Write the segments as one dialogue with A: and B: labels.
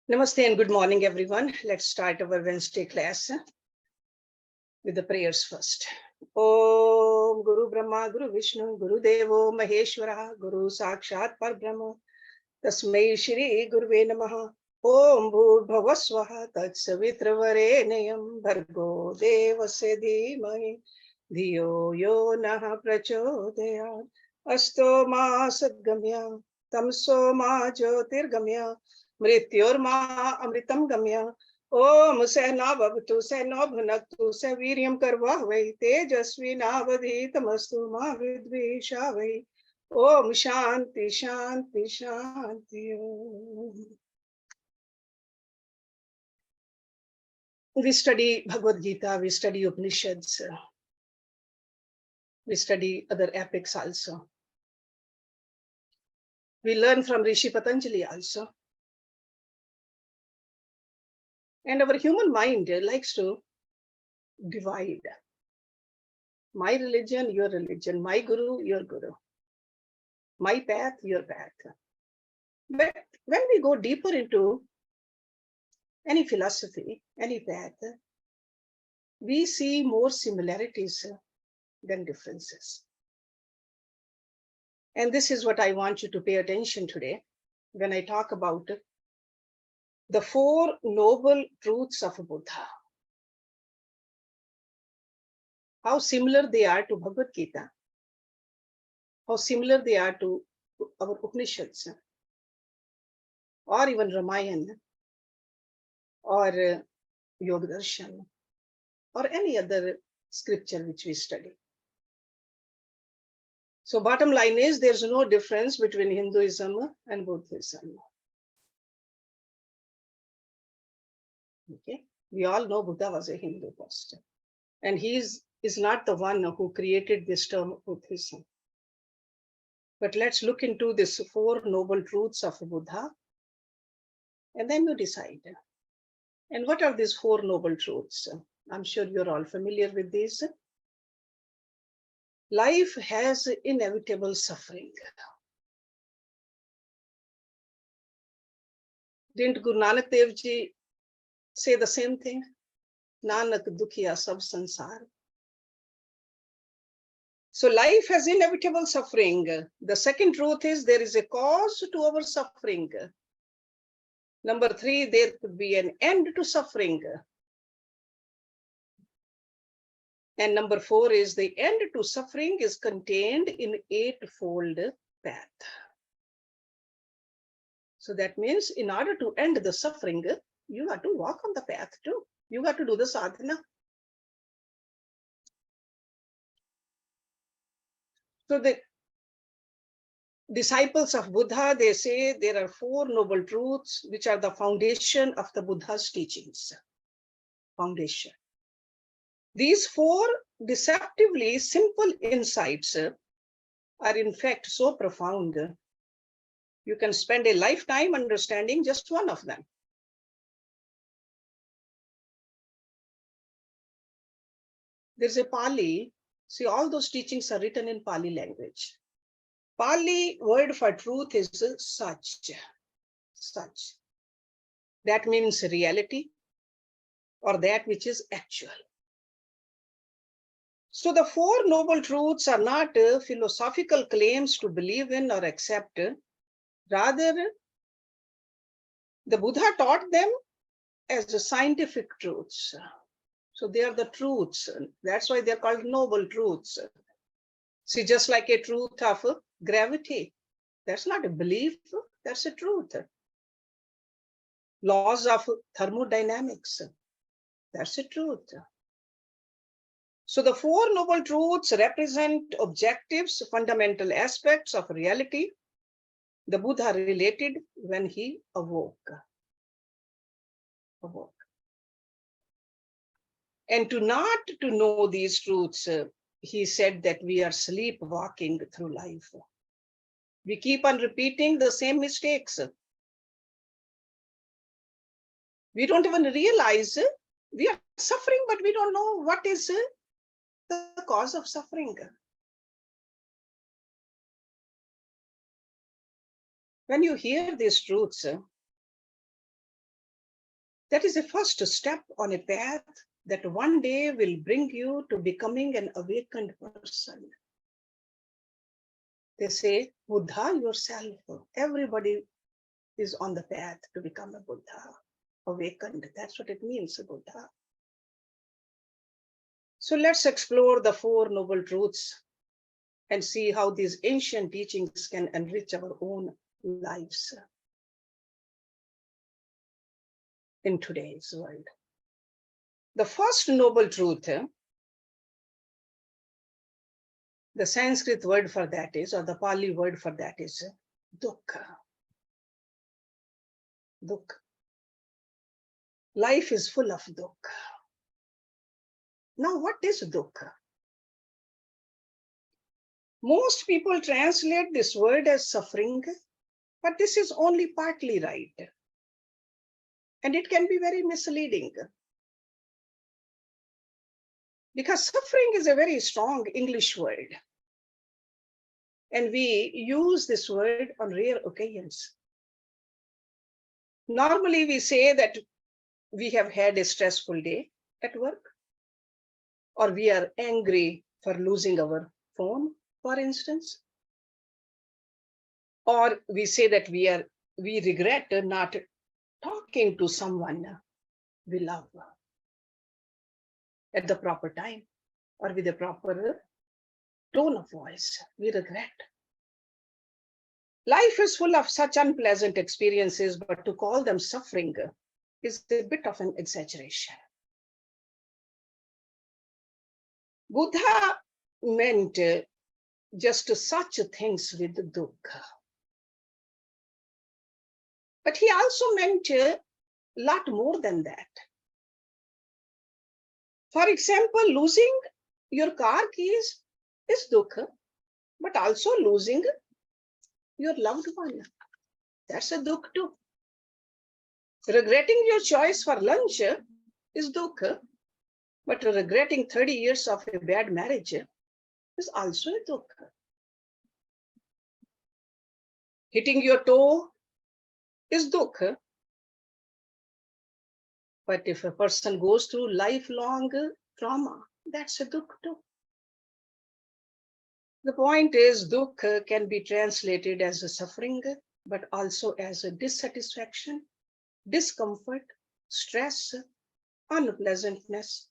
A: Namaste and good morning, everyone. Let's start our Wednesday class with the prayers first. Om Guru Brahma, Guru Vishnu, Guru Devo Maheshwara, Guru Sakshat Parbrahma, Tasmai Shri Guruve Namaha. Om Bhurbhava Swaha Tatsavitravare Bhargo Devasya Dhimahi Dhiyo Yo Naha Prachodayat Asto Ma Sadgamya Tamso Ma Jyotirgamya Mrityorma Amritam Gamya Om Sehna Bhavatu Sehna Bhunaktu Seviryam Karvahvai Tejasvi Navadhitamastu Ma Vidvishavai Om Shanti Shanti Shanti Om. We study Bhagavad Gita, we study Upanishads, we study other epics also. We learn from Rishi Patanjali also. And our human mind likes to divide. My religion, your religion. My guru, your guru. My path, your path. But when we go deeper into any philosophy, any path, we see more similarities than differences. And this is what I want you to pay attention today when I talk about the four noble truths of Buddha. How similar they are to Bhagavad Gita, how similar they are to our Upanishads, or even Ramayana, or Yogadarshan, or any other scripture which we study. So bottom line is there's no difference between Hinduism and Buddhism. Okay, we all know Buddha was a Hindu first, and he is not the one who created this term Buddhism. But let's look into these four noble truths of Buddha, and then you decide. And what are these four noble truths? I'm sure you're all familiar with these. Life has inevitable suffering. Didn't Guru Nanak Dev Ji say the same thing? Nanak dukhiya sab sansar. So life has inevitable suffering. The second truth is there is a cause to our suffering. Number three, there could be an end to suffering. And number four is the end to suffering is contained in eightfold path. So that means in order to end the suffering, you have to walk on the path too. You have to do the sadhana. So the disciples of Buddha, they say there are four noble truths which are the foundation of the Buddha's teachings. Foundation. These four deceptively simple insights are in fact so profound. You can spend a lifetime understanding just one of them. There's a Pali. See, all those teachings are written in Pali language. Pali word for truth is such. Such. That means reality or that which is actual. So the four noble truths are not philosophical claims to believe in or accept. Rather, the Buddha taught them as the scientific truths. So they are the truths. That's why they're called noble truths. See, just like a truth of gravity. That's not a belief, that's a truth. Laws of thermodynamics. That's a truth. So the four noble truths represent objectives, fundamental aspects of reality the Buddha related when he awoke. And to not to know these truths, he said that we are sleepwalking through life. We keep on repeating the same mistakes. We don't even realize we are suffering, but we don't know what is the cause of suffering. When you hear these truths, that is a first step on a path that one day will bring you to becoming an awakened person. They say, Buddha yourself. Everybody is on the path to become a Buddha, awakened. That's what it means, a Buddha. So let's explore the Four Noble Truths and see how these ancient teachings can enrich our own lives in today's world. The first noble truth, the Sanskrit word for that is, or the Pali word for that is, dukkha. Dukkha. Life is full of dukkha. Now, what is dukkha? Most people translate this word as suffering, but this is only partly right. And it can be very misleading. Because suffering is a very strong English word. And we use this word on rare occasions. Normally, we say that we have had a stressful day at work, or we are angry for losing our phone, for instance. Or we say that we regret not talking to someone we love at the proper time or with a proper tone of voice. We regret. Life is full of such unpleasant experiences, but to call them suffering is a bit of an exaggeration. Buddha meant just such things with dukkha. But he also meant a lot more than that. For example, losing your car keys is dukkha, but also losing your loved one. That's a dukkha too. Regretting your choice for lunch is dukkha, but regretting 30 years of a bad marriage is also a dukkha. Hitting your toe is dukkha. But if a person goes through lifelong trauma, that's a dukkha too. The point is, dukkha can be translated as a suffering, but also as a dissatisfaction, discomfort, stress, unpleasantness.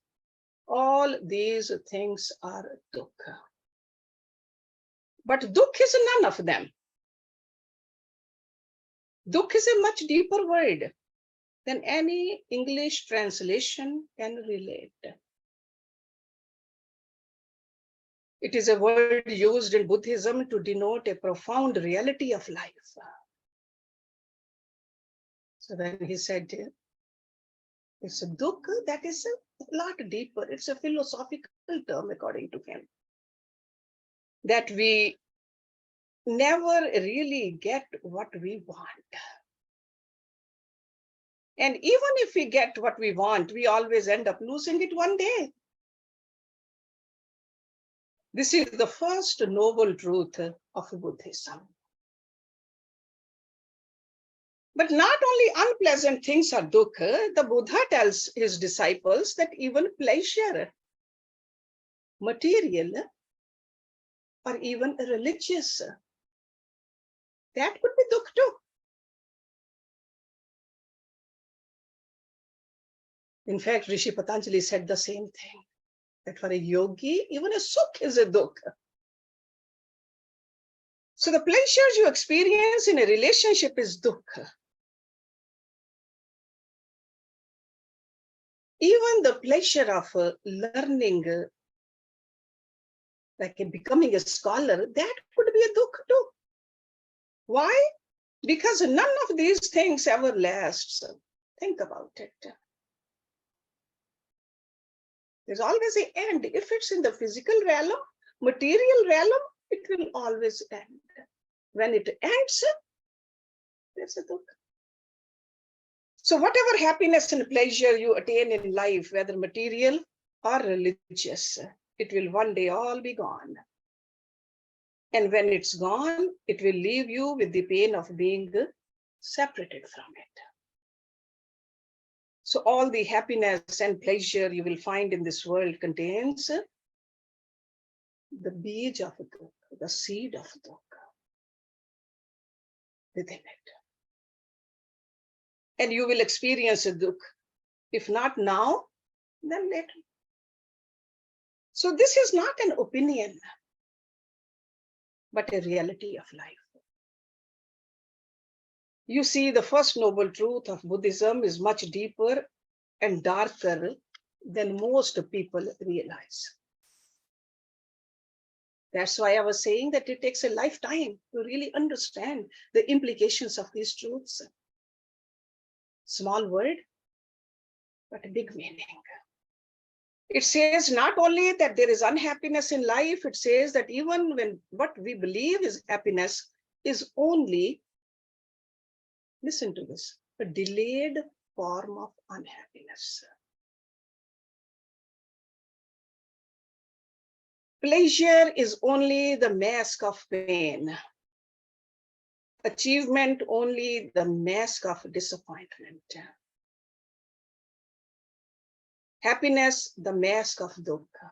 A: All these things are dukkha. But dukkha is none of them. Dukkha is a much deeper word than any English translation can relate. It is a word used in Buddhism to denote a profound reality of life. So when he said it's a dukkha, that is a lot deeper. It's a philosophical term, according to him, that we never really get what we want. And even if we get what we want, we always end up losing it one day. This is the first noble truth of Buddhism. But not only unpleasant things are dukkha, the Buddha tells his disciples that even pleasure, material, or even religious, that could be dukkha too. In fact, Rishi Patanjali said the same thing, that for a yogi, even a sukh is a dukkha. So the pleasures you experience in a relationship is dukkha. Even the pleasure of learning, like becoming a scholar, that could be a dukkha too. Why? Because none of these things ever lasts. Think about it. There's always an end. If it's in the physical realm, material realm, it will always end. When it ends, there's a dukkha. So whatever happiness and pleasure you attain in life, whether material or religious, it will one day all be gone. And when it's gone, it will leave you with the pain of being separated from it. So all the happiness and pleasure you will find in this world contains the beej of dukh, the seed of dukh within it. And you will experience a dukh, if not now, then later. So this is not an opinion, but a reality of life. You see, the first noble truth of Buddhism is much deeper and darker than most people realize. That's why I was saying that it takes a lifetime to really understand the implications of these truths. Small word, but a big meaning. It says not only that there is unhappiness in life, it says that even when what we believe is happiness is only, listen to this, a delayed form of unhappiness. Pleasure is only the mask of pain. Achievement only the mask of disappointment. Happiness, the mask of dukkha.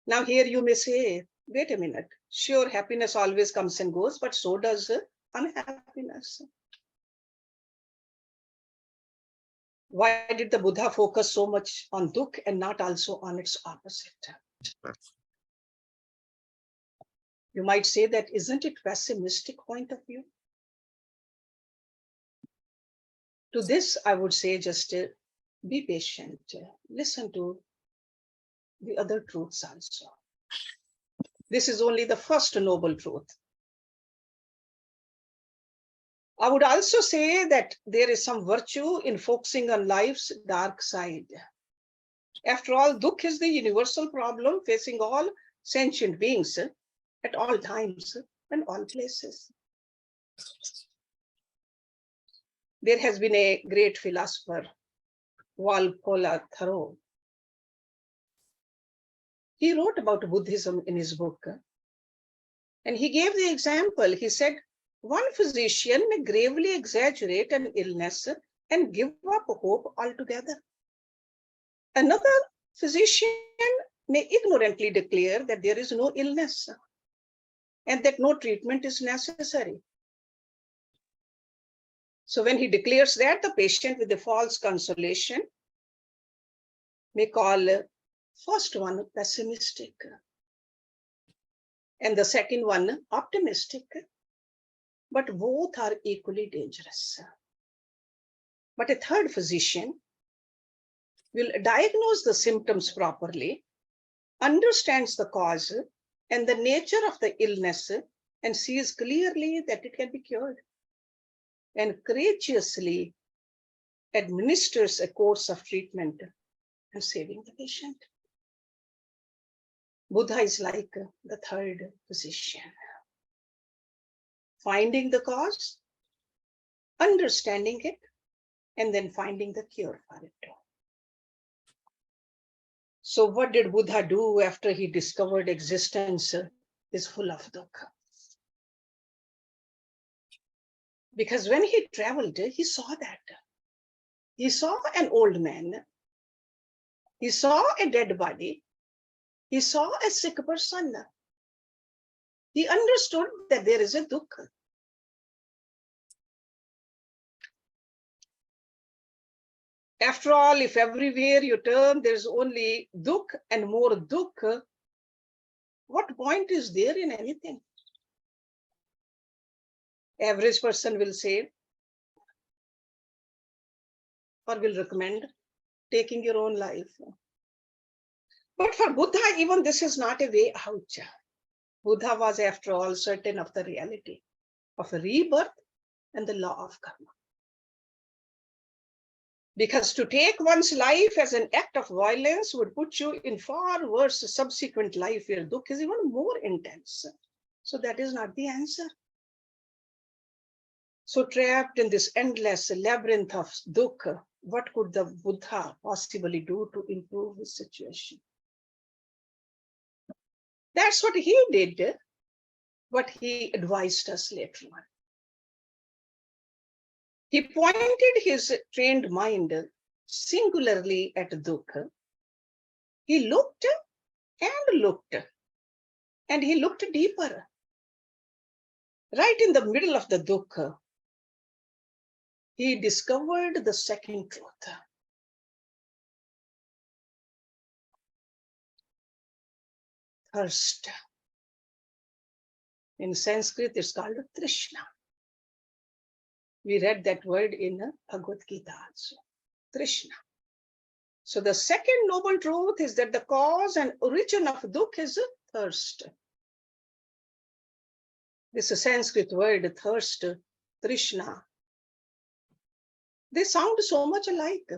A: Now here you may say, wait a minute, sure, happiness always comes and goes, but so does unhappiness. Why did the Buddha focus so much on dukkha and not also on its opposite? You might say that, isn't it pessimistic point of view? To this, I would say just be patient, listen to the other truths also. This is only the first noble truth. I would also say that there is some virtue in focusing on life's dark side. After all, dukkha is the universal problem facing all sentient beings at all times and all places. There has been a great philosopher, Walpola Thoreau. He wrote about Buddhism in his book, and he gave the example. He said, one physician may gravely exaggerate an illness and give up hope altogether. Another physician may ignorantly declare that there is no illness and that no treatment is necessary. So when he declares that, the patient with the false consolation may call first one pessimistic and the second one optimistic, but both are equally dangerous. But a third physician will diagnose the symptoms properly, understands the cause and the nature of the illness, and sees clearly that it can be cured, and courageously administers a course of treatment and saving the patient. Buddha is like the third physician, finding the cause, understanding it, and then finding the cure for it. So what did Buddha do after he discovered existence is full of dukkha? Because when he traveled, he saw that. He saw an old man. He saw a dead body. He saw a sick person. He understood that there is a dukkha. After all, if everywhere you turn, there's only dukkha and more dukkha, what point is there in anything? Average person will say or will recommend taking your own life. But for Buddha, even this is not a way out. Buddha was, after all, certain of the reality of rebirth and the law of karma. Because to take one's life as an act of violence would put you in far worse subsequent life where dukkha is even more intense. So that is not the answer. So trapped in this endless labyrinth of dukkha, what could the Buddha possibly do to improve his situation? That's what he did, what he advised us later on. He pointed his trained mind singularly at dukkha. He looked and looked, and he looked deeper. Right in the middle of the dukkha, he discovered the second truth. Thirst. In Sanskrit, it's called Trishna. We read that word in Bhagavad Gita also. Trishna. So the second noble truth is that the cause and origin of dukkha is thirst. This Sanskrit word, thirst, Trishna, they sound so much alike.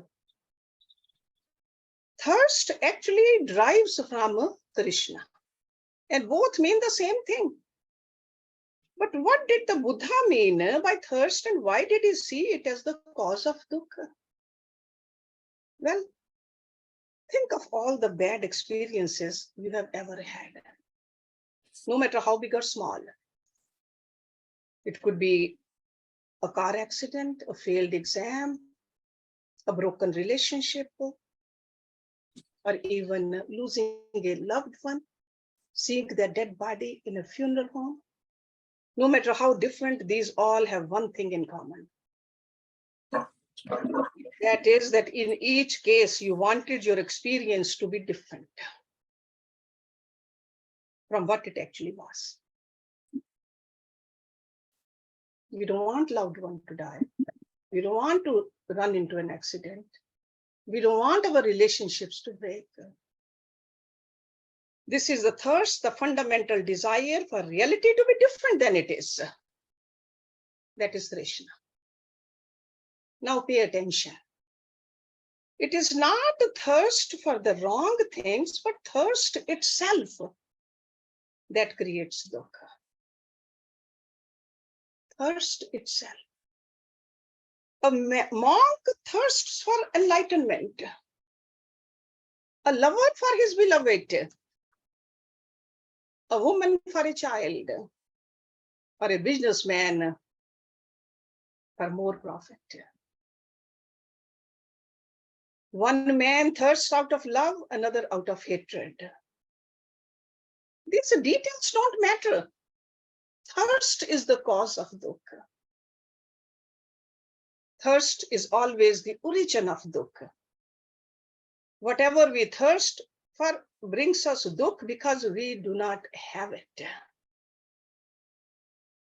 A: Thirst actually derives from Trishna, and both mean the same thing. But what did the Buddha mean by thirst, and why did he see it as the cause of dukkha? Well, think of all the bad experiences you have ever had, no matter how big or small. It could be a car accident, a failed exam, a broken relationship, or even losing a loved one, seeing their dead body in a funeral home. No matter how different, these all have one thing in common. That is that in each case, you wanted your experience to be different from what it actually was. We don't want loved one to die. We don't want to run into an accident. We don't want our relationships to break. This is the thirst, the fundamental desire for reality to be different than it is. That is Trishna. Now pay attention. It is not the thirst for the wrong things, but thirst itself that creates dukkha. Thirst itself. A monk thirsts for enlightenment. A lover for his beloved. A woman for a child. Or a businessman for more profit. One man thirsts out of love, another out of hatred. These details don't matter. Thirst is the cause of dukkha. Thirst is always the origin of dukkha. Whatever we thirst for brings us dukkha because we do not have it.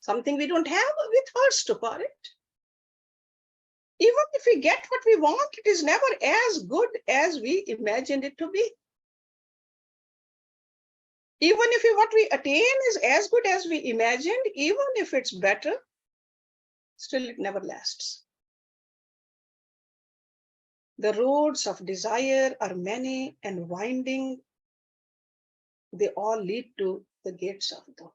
A: Something we don't have, we thirst for it. Even if we get what we want, it is never as good as we imagined it to be. Even if what we attain is as good as we imagined, even if it's better, still it never lasts. The roads of desire are many and winding. They all lead to the gates of dukkha.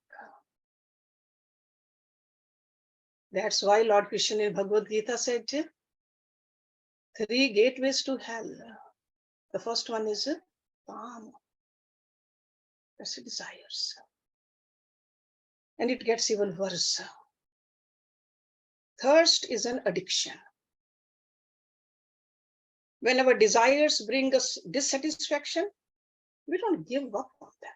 A: That's why Lord Krishna in Bhagavad Gita said, 3 gateways to hell. The first one is Kama. That's the desires. And it gets even worse. Thirst is an addiction. When our desires bring us dissatisfaction, we don't give up on them.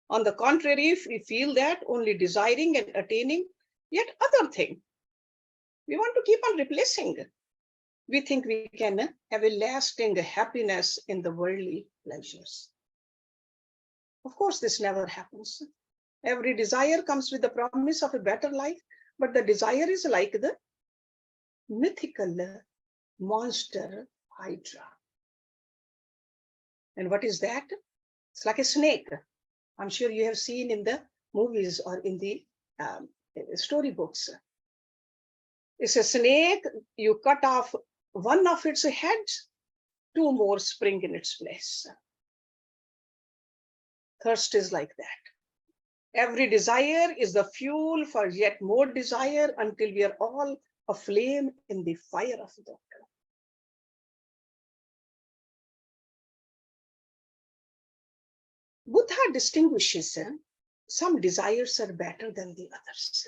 A: On the contrary, if we feel that only desiring and attaining yet other thing, we want to keep on replacing. We think we can have a lasting happiness in the worldly pleasures. Of course, this never happens. Every desire comes with the promise of a better life, but the desire is like the mythical monster Hydra. And what is that? It's like a snake. I'm sure you have seen in the movies or in the storybooks. It's a snake, you cut off one of its heads, 2 more spring in its place. Thirst is like that. Every desire is the fuel for yet more desire until we are all aflame in the fire of dukkha. Buddha distinguishes some desires are better than the others.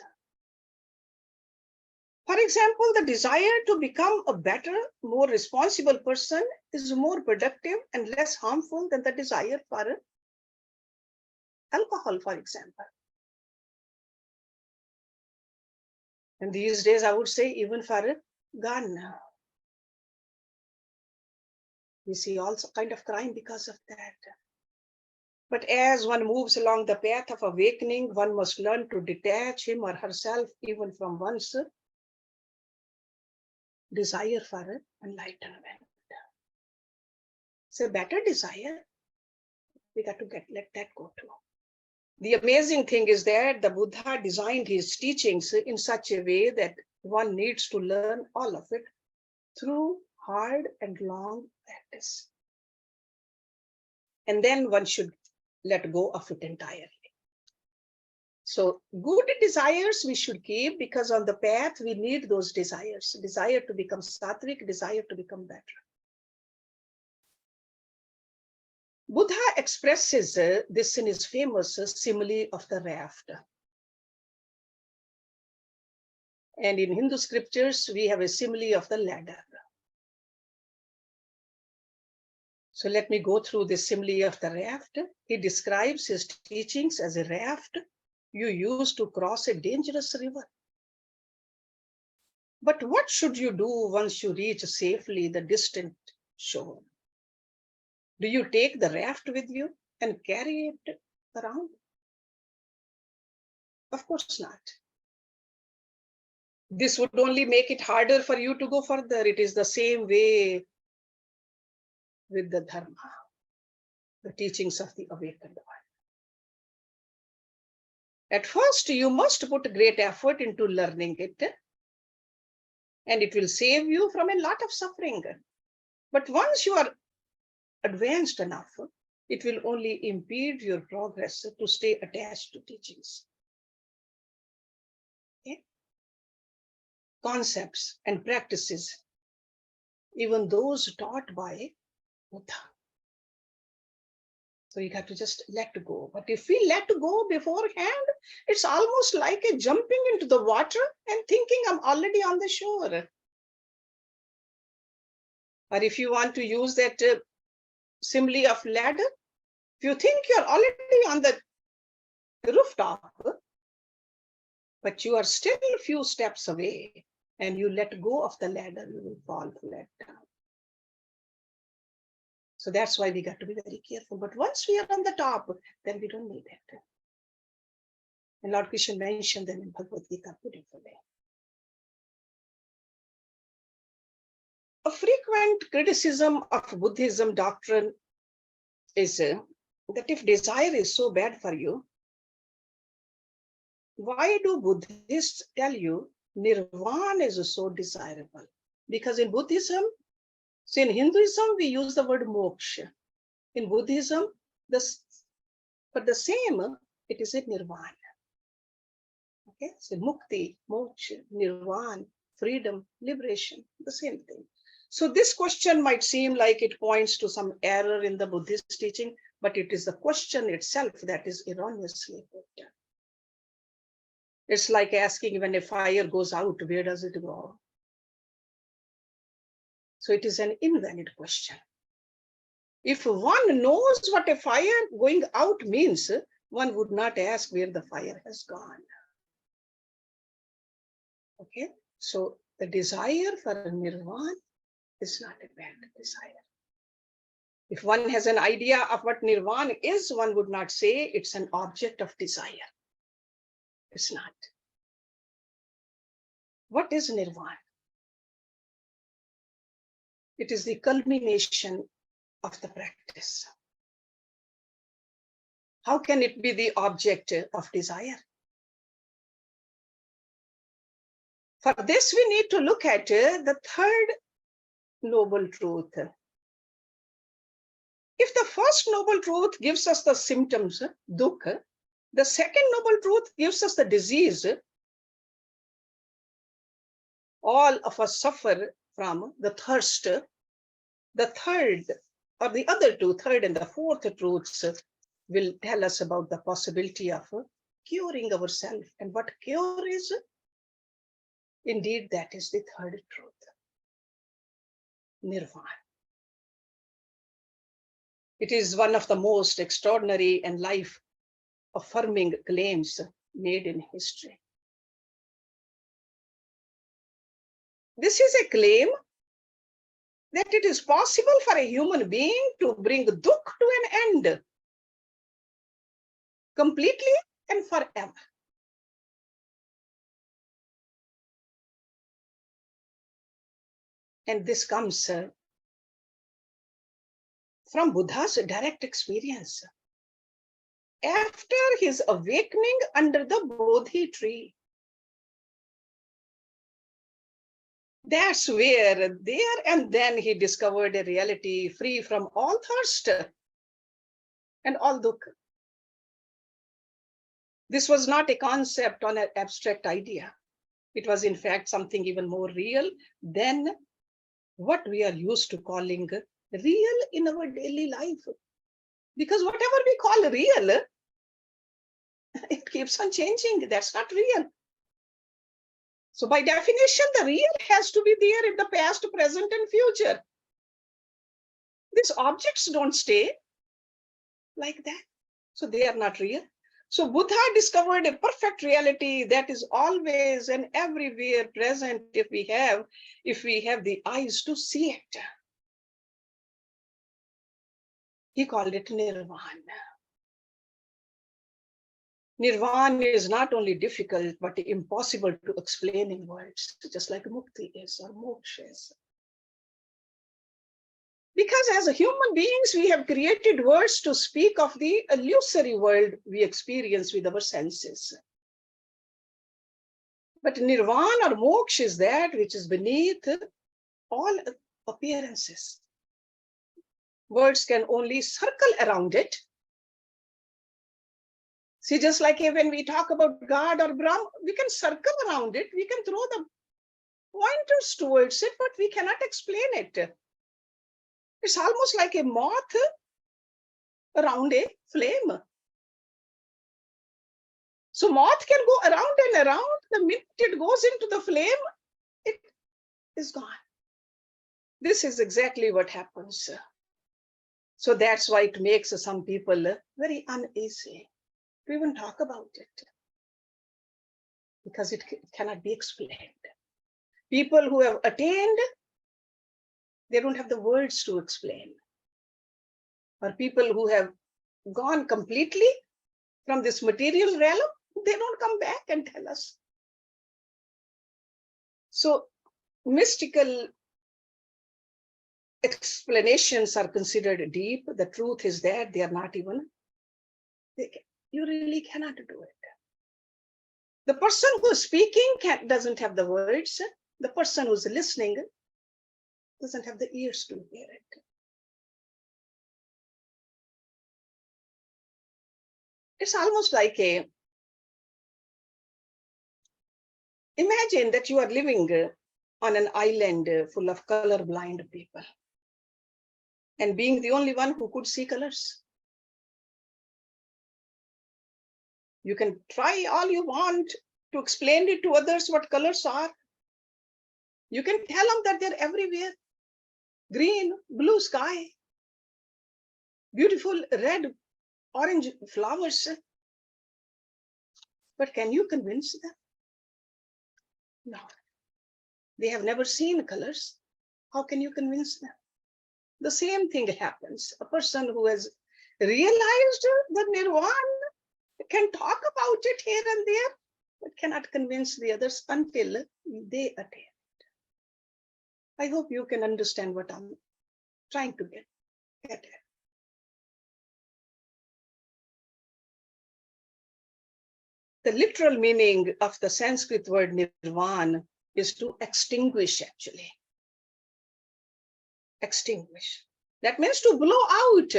A: For example, the desire to become a better, more responsible person is more productive and less harmful than the desire for alcohol, for example. And these days, I would say even for a gun. We see all kind of crime because of that. But as one moves along the path of awakening, one must learn to detach him or herself even from one's desire for enlightenment. It's a better desire. We got to let that go too. The amazing thing is that the Buddha designed his teachings in such a way that one needs to learn all of it through hard and long practice. And then one should let go of it entirely. So good desires we should keep, because on the path we need those desires. Desire to become sattvic, desire to become better. Buddha expresses this in his famous simile of the raft. And in Hindu scriptures, we have a simile of the ladder. So let me go through the simile of the raft. He describes his teachings as a raft you use to cross a dangerous river. But what should you do once you reach safely the distant shore? Do you take the raft with you and carry it around? Of course not. This would only make it harder for you to go further. It is the same way with the dharma, the teachings of the awakened one. At first, you must put great effort into learning it, and it will save you from a lot of suffering. But once you are advanced enough, it will only impede your progress to stay attached to teachings. Okay? Concepts and practices, even those taught by Buddha. So you have to just let go. But if we let go beforehand, it's almost like a jumping into the water and thinking I'm already on the shore. Or if you want to use that simile of ladder, if you think you're already on the rooftop, but you are still a few steps away and you let go of the ladder, you will fall flat down. So that's why we got to be very careful. But once we are on the top, then we don't need it. And Lord Krishna mentioned them in Bhagavad Gita beautifully. A frequent criticism of Buddhism doctrine is that if desire is so bad for you, why do Buddhists tell you nirvana is so desirable? Because in Buddhism, so in Hinduism, we use the word moksha. In Buddhism, but the same, it is a nirvana. Okay, so mukti, moksha, nirvana, freedom, liberation, the same thing. So this question might seem like it points to some error in the Buddhist teaching, but it is the question itself that is erroneously put. It's like asking when a fire goes out, where does it go? So it is an invalid question. If one knows what a fire going out means, one would not ask where the fire has gone. Okay, so the desire for nirvana is not a bad desire. If one has an idea of what nirvana is, one would not say it's an object of desire. It's not. What is nirvana? It is the culmination of the practice. How can it be the object of desire? For this, we need to look at the third noble truth. If the first noble truth gives us the symptoms, dukkha, the second noble truth gives us the disease. All of us suffer from the thirst. The third, or the other two, third and the fourth truths, will tell us about the possibility of curing ourselves. And what cure is? Indeed, that is the third truth, nirvana. It is one of the most extraordinary and life-affirming claims made in history. This is a claim that it is possible for a human being to bring dukh to an end completely and forever. And this comes from Buddha's direct experience. After his awakening under the Bodhi tree, that's where there and then he discovered a reality free from all thirst and all dukkha. This was not a concept or an abstract idea. It was in fact something even more real than what we are used to calling real in our daily life. Because whatever we call real, it keeps on changing. That's not real. So by definition, the real has to be there in the past, present, and future. These objects don't stay like that. So they are not real. So Buddha discovered a perfect reality that is always and everywhere present if we have the eyes to see it. He called it nirvana. Nirvana is not only difficult, but impossible to explain in words, just like mukti is or moksha is. Because as human beings, we have created words to speak of the illusory world we experience with our senses. But nirvana or moksha is that which is beneath all appearances. Words can only circle around it. See, just like when we talk about God or Brahm, we can circle around it, we can throw the pointers towards it, but we cannot explain it. It's almost like a moth around a flame. So moth can go around and around. The minute it goes into the flame, it is gone. This is exactly what happens. So that's why it makes some people very uneasy to even talk about it, because it cannot be explained. People who have attained, they don't have the words to explain. Or people who have gone completely from this material realm, they don't come back and tell us. So mystical explanations are considered deep. The truth is that they are not even, you really cannot do it. The person who is speaking doesn't have the words. The person who's listening doesn't have the ears to hear it. It's almost like imagine that you are living on an island full of colorblind people, and being the only one who could see colors. You can try all you want to explain it to others what colors are. You can tell them that they're everywhere. Green, blue sky, beautiful red, orange flowers. But can you convince them? No. They have never seen colors. How can you convince them? The same thing happens. A person who has realized the nirvana can talk about it here and there, but cannot convince the others until they attain it. I hope you can understand what I'm trying to get at. The literal meaning of the Sanskrit word nirvana is to extinguish, actually. Extinguish. That means to blow out.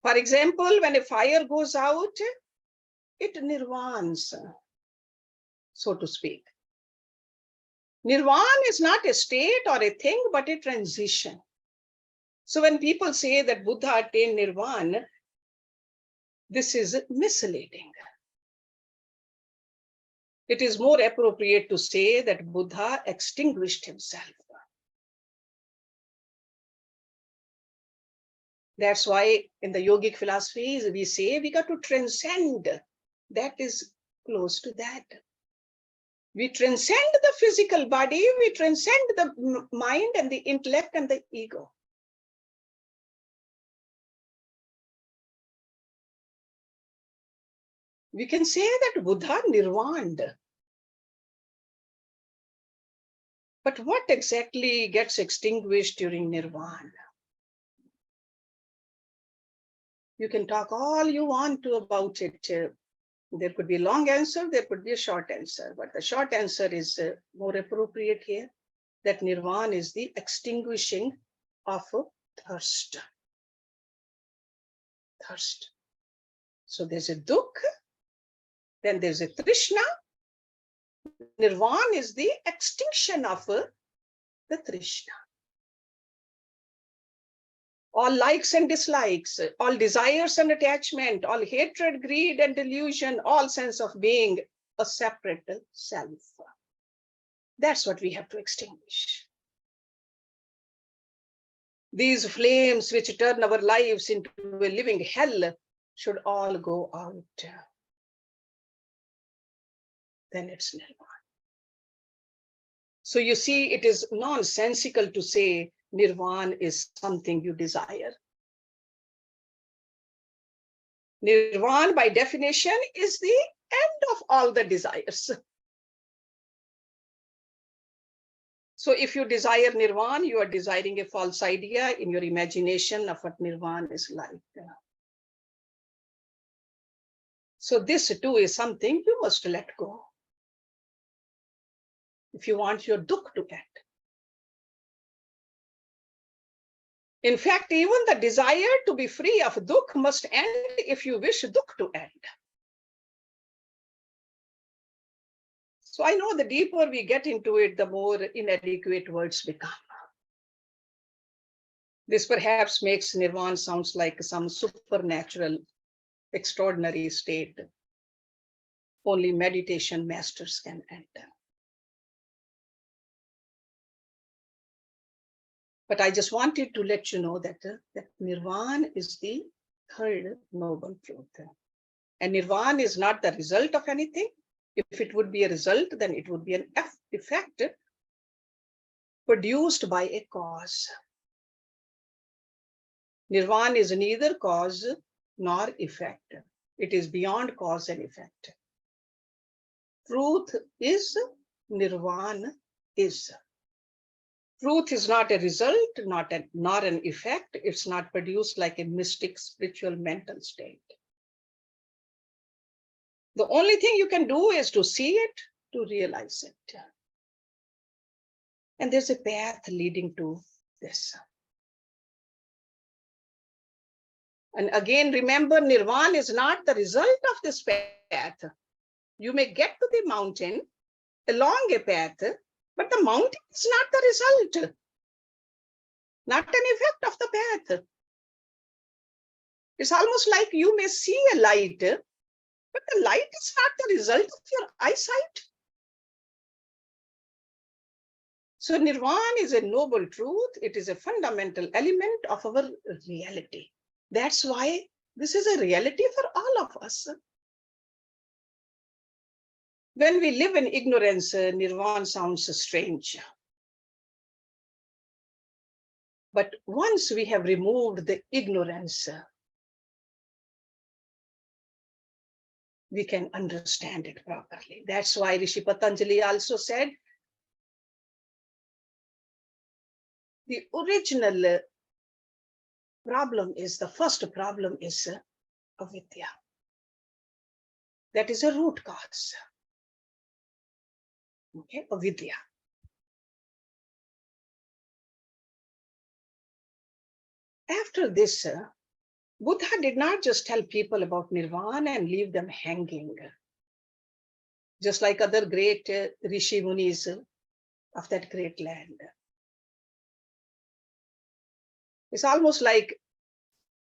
A: For example, when a fire goes out, it nirvans, so to speak. Nirvana is not a state or a thing, but a transition. So when people say that Buddha attained nirvana, this is misleading. It is more appropriate to say that Buddha extinguished himself. That's why in the yogic philosophies, we say we got to transcend. That is close to that. We transcend the physical body, we transcend the mind and the intellect and the ego. We can say that Buddha nirvaned. But what exactly gets extinguished during nirvana? You can talk all you want to about it. There could be a long answer, there could be a short answer, but the short answer is more appropriate here, that nirvana is the extinguishing of thirst. Thirst. So there's a dukkha, then there's a trishna. Nirvana is the extinction of the trishna. All likes and dislikes, all desires and attachment, all hatred, greed and delusion, all sense of being a separate self. That's what we have to extinguish. These flames which turn our lives into a living hell should all go out. Then it's nirvana. So you see, it is nonsensical to say nirvana is something you desire. Nirvana, by definition, is the end of all the desires. So if you desire nirvana, you are desiring a false idea in your imagination of what nirvana is like. So this too is something you must let go if you want your dukkha to end. In fact, even the desire to be free of dukkha must end if you wish dukkha to end. So I know the deeper we get into it, the more inadequate words become. This perhaps makes nirvana sounds like some supernatural, extraordinary state only meditation masters can enter. But I just wanted to let you know that, that nirvana is the third noble truth. And nirvana is not the result of anything. If it would be a result, then it would be an effect produced by a cause. Nirvana is neither cause nor effect. It is beyond cause and effect. Truth is, nirvana is. Truth is not a result, nor an effect. It's not produced like a mystic, spiritual, mental state. The only thing you can do is to see it, to realize it. And there's a path leading to this. And again, remember, nirvana is not the result of this path. You may get to the mountain along a path, but the mountain is not the result, not an effect of the path. It's almost like you may see a light, but the light is not the result of your eyesight. So nirvana is a noble truth. It is a fundamental element of our reality. That's why this is a reality for all of us. When we live in ignorance, nirvana sounds strange. But once we have removed the ignorance, we can understand it properly. That's why Rishi Patanjali also said, the original problem is, the first problem is avidya. That is a root cause. Okay, avidya. After this, Buddha did not just tell people about nirvana and leave them hanging, just like other great rishi munis of that great land. It's almost like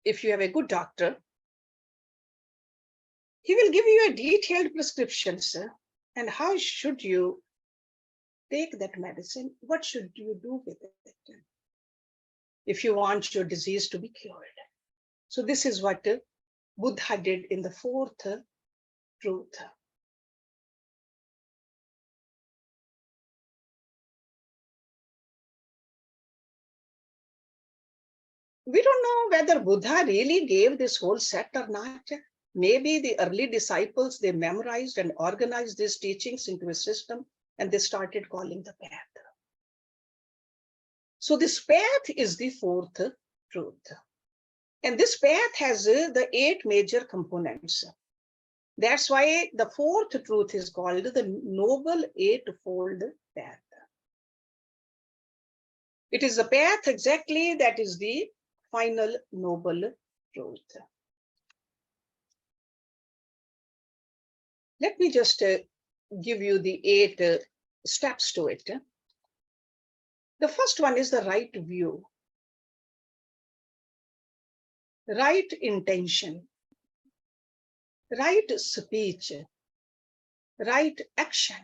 A: if you have a good doctor, he will give you a detailed prescription, sir. And how should you take that medicine? What should you do with it if you want your disease to be cured? So this is what Buddha did in the fourth truth. We don't know whether Buddha really gave this whole set or not. Maybe the early disciples, they memorized and organized these teachings into a system, and they started calling the path. So this path is the fourth truth. And this path has the 8 major components. That's why the fourth truth is called the Noble Eightfold Path. It is the path exactly that is the final noble truth. Let me just give you the 8 steps to it. The first one is the right view, right intention, right speech, right action,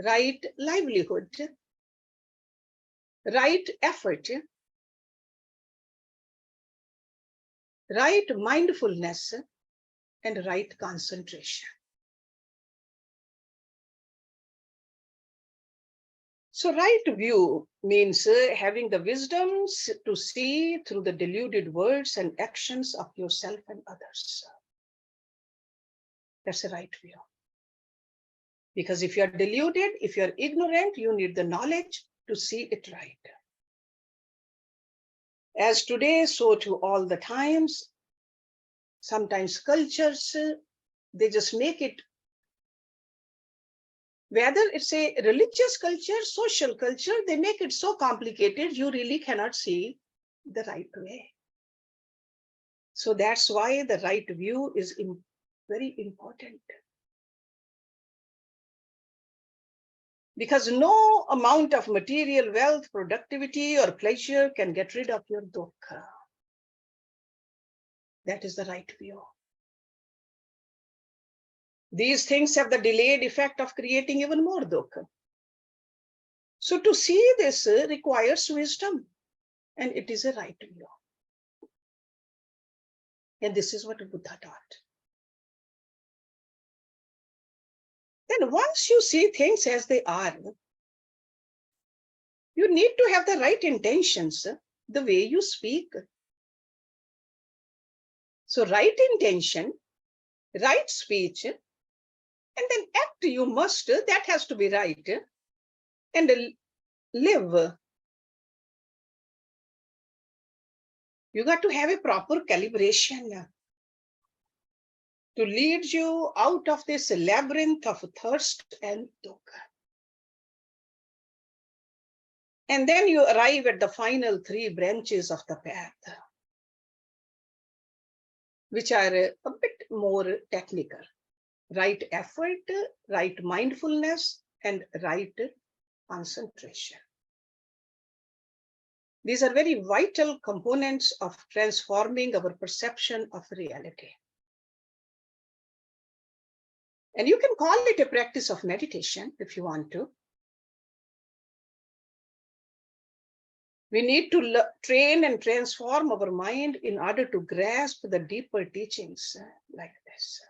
A: right livelihood, right effort, right mindfulness, and right concentration. So right view means having the wisdom to see through the deluded words and actions of yourself and others. That's a right view. Because if you're deluded, if you're ignorant, you need the knowledge to see it right. As today, so to all the times, sometimes cultures, they just make it, whether it's a religious culture, social culture, they make it so complicated, you really cannot see the right way. So that's why the right view is very important. Because no amount of material wealth, productivity, or pleasure can get rid of your dukkha. That is the right view. These things have the delayed effect of creating even more dukkha. So to see this requires wisdom, and it is a right view. And this is what Buddha taught. Then once you see things as they are, you need to have the right intentions, the way you speak. So right intention, right speech, and then act you must, that has to be right. And live. You got to have a proper calibration to lead you out of this labyrinth of thirst and dukkha. And then you arrive at the final 3 branches of the path, which are a bit more technical. Right effort, right mindfulness, and right concentration. These are very vital components of transforming our perception of reality. And you can call it a practice of meditation if you want to. We need to train and transform our mind in order to grasp the deeper teachings like this.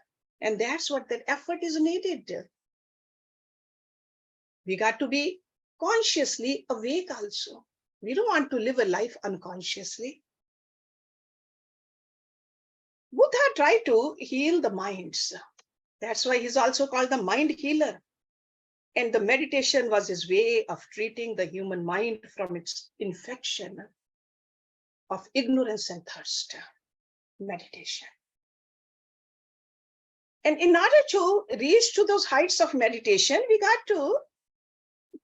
A: And that's what that effort is needed. We got to be consciously awake also. We don't want to live a life unconsciously. Buddha tried to heal the minds. That's why he's also called the mind healer. And the meditation was his way of treating the human mind from its infection of ignorance and thirst. Meditation. And in order to reach to those heights of meditation, we got to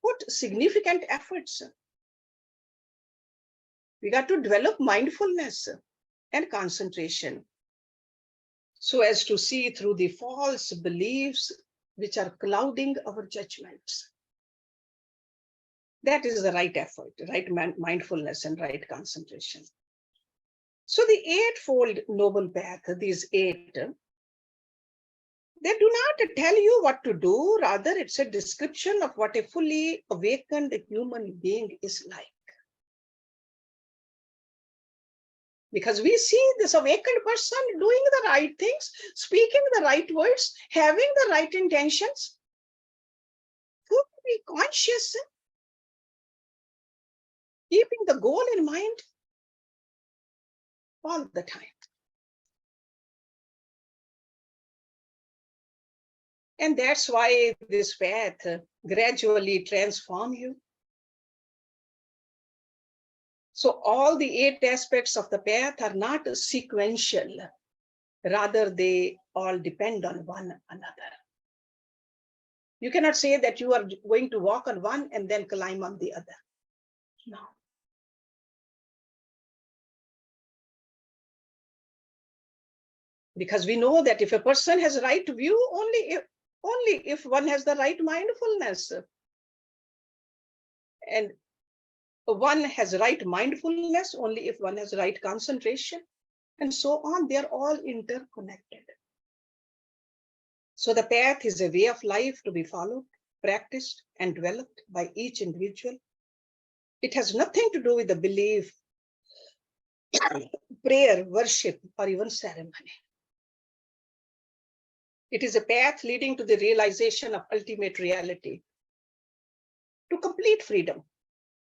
A: put significant efforts. We got to develop mindfulness and concentration so as to see through the false beliefs which are clouding our judgments. That is the right effort, right mindfulness and right concentration. So the eightfold noble path, these eight, they do not tell you what to do. Rather, it's a description of what a fully awakened human being is like. Because we see this awakened person doing the right things, speaking the right words, having the right intentions, fully conscious, keeping the goal in mind all the time. And that's why this path gradually transforms you. So all the eight aspects of the path are not sequential. Rather, they all depend on one another. You cannot say that you are going to walk on one and then climb on the other. No. Because we know that if a person has right view, only if one has the right mindfulness. And one has right mindfulness only if one has right concentration, and so on. They are all interconnected. So the path is a way of life to be followed, practiced, and developed by each individual. It has nothing to do with the belief, prayer, worship, or even ceremony. It is a path leading to the realization of ultimate reality, to complete freedom,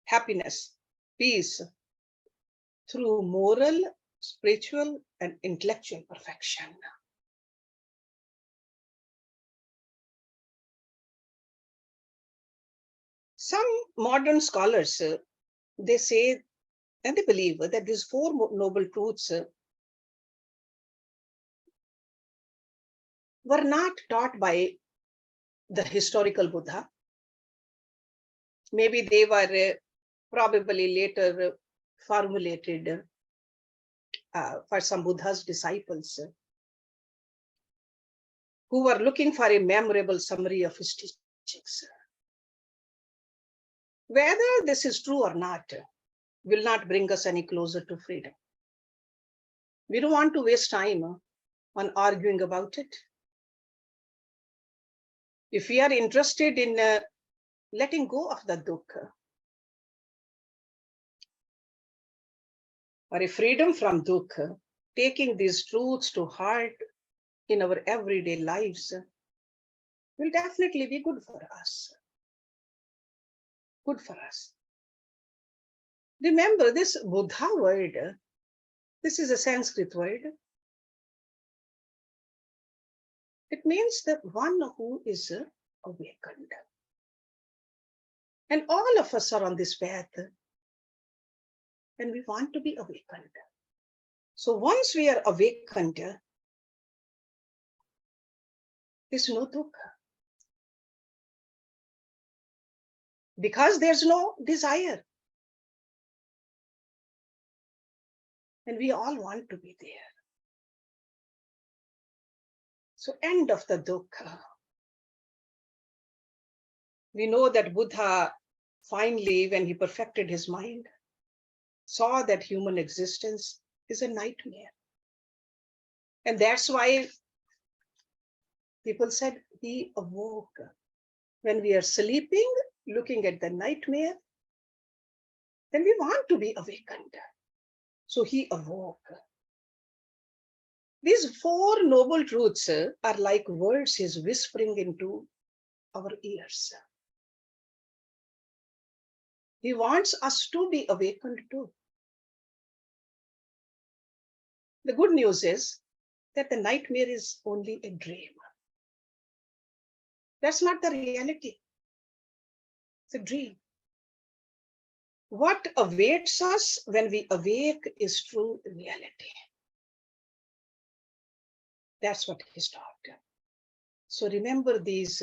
A: happiness, peace, through moral, spiritual, and intellectual perfection. Some modern scholars, they say and they believe that these four noble truths were not taught by the historical Buddha. Maybe they were probably later formulated for some Buddha's disciples who were looking for a memorable summary of his teachings. Whether this is true or not will not bring us any closer to freedom. We don't want to waste time on arguing about it. If we are interested in letting go of the dukkha, or a freedom from dukkha, taking these truths to heart in our everyday lives will definitely be good for us. Good for us. Remember, this Buddha word, this is a Sanskrit word. It means the one who is awakened. And all of us are on this path and we want to be awakened. So once we are awakened, there's no dukkha. Because there's no desire. And we all want to be there. So end of the dukkha. We know that Buddha finally, when he perfected his mind, saw that human existence is a nightmare. And that's why people said he awoke. When we are sleeping, looking at the nightmare, then we want to be awakened. So he awoke. These four noble truths are like words he's whispering into our ears. He wants us to be awakened too. The good news is that the nightmare is only a dream. That's not the reality. It's a dream. What awaits us when we awake is true reality. That's what he's taught. So remember these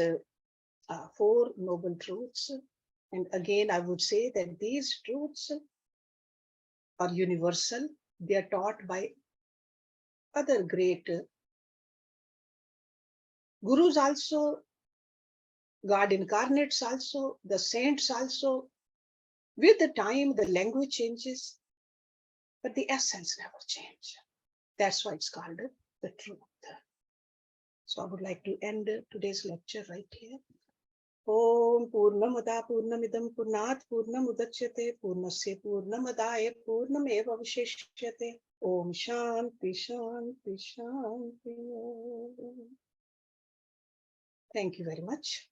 A: four noble truths. And again, I would say that these truths are universal. They are taught by other great gurus also, God incarnates also, the saints also, With the time, the language changes, but the essence never changes. That's why it's called the truth. So I would like to end today's lecture right here. Om Purnamada Purnamidam Purnat Purnamudachyate Purnasya Purnamadaya Purnameva Vishishyate. Om Shanti Shanti Shanti. Thank you very much.